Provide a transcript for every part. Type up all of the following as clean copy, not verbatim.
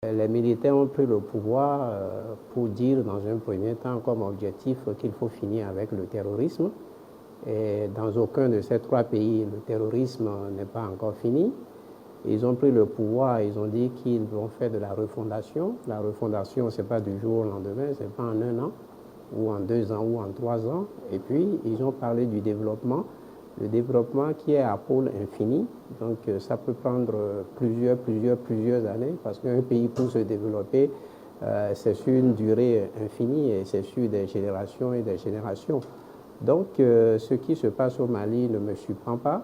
Les militaires ont pris le pouvoir pour dire dans un premier temps comme objectif qu'il faut finir avec le terrorisme. Et dans aucun de ces trois pays, le terrorisme n'est pas encore fini. Ils ont pris le pouvoir, ils ont dit qu'ils vont faire de la refondation. La refondation, ce n'est pas du jour au lendemain, ce n'est pas en 1 an, ou en 2 ans, ou en 3 ans. Et puis, ils ont parlé du développement, le développement qui est à pôle infini. Donc, ça peut prendre plusieurs années, parce qu'un pays, pour se développer, c'est sur une durée infinie et c'est sur des générations et des générations. Donc, ce qui se passe au Mali ne me surprend pas.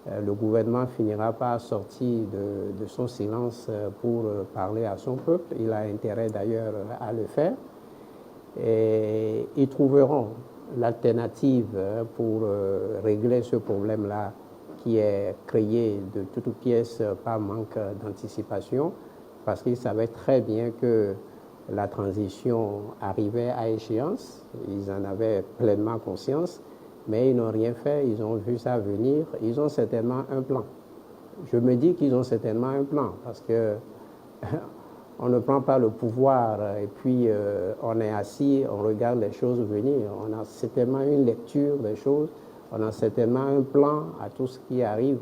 Le gouvernement finira par sortir de son silence pour parler à son peuple. Il a intérêt d'ailleurs à le faire. Et ils trouveront l'alternative pour régler ce problème-là qui est créé de toutes pièces par manque d'anticipation, parce qu'ils savaient très bien que la transition arrivait à échéance. Ils en avaient pleinement conscience. Mais ils n'ont rien fait, ils ont vu ça venir, ils ont certainement un plan. Je me dis qu'ils ont certainement un plan, parce que on ne prend pas le pouvoir et puis on est assis, on regarde les choses venir. On a certainement une lecture des choses, on a certainement un plan à tout ce qui arrive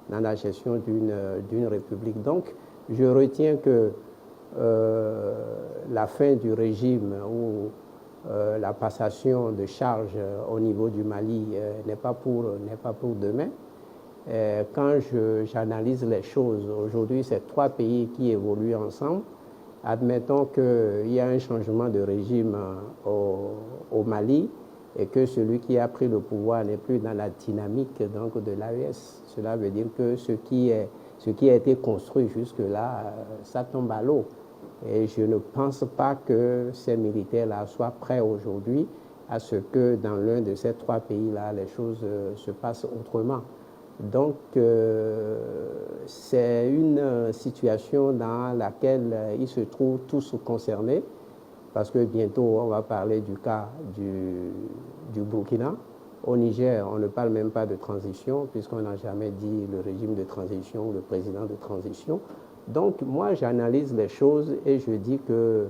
dans la gestion d'une république. Donc, je retiens que la fin du régime ou la passation de charges au niveau du Mali n'est pas pour demain. Quand j'analyse les choses, aujourd'hui, c'est trois pays qui évoluent ensemble. Admettons qu'il y a un changement de régime au Mali et que celui qui a pris le pouvoir n'est plus dans la dynamique donc, de l'AES. Cela veut dire que ce qui a été construit jusque-là, ça tombe à l'eau. Et je ne pense pas que ces militaires-là soient prêts aujourd'hui à ce que dans l'un de ces trois pays-là, les choses se passent autrement. Donc, c'est une situation dans laquelle ils se trouvent tous concernés, parce que bientôt, on va parler du cas du Burkina. Au Niger, on ne parle même pas de transition, puisqu'on n'a jamais dit le régime de transition ou le président de transition. Donc, moi, j'analyse les choses et je dis que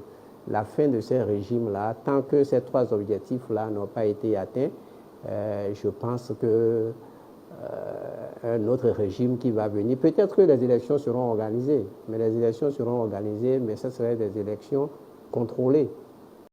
la fin de ces régimes-là, tant que ces trois objectifs-là n'ont pas été atteints, je pense que un autre régime qui va venir, peut-être que les élections seront organisées, mais ce seraient des élections contrôlées.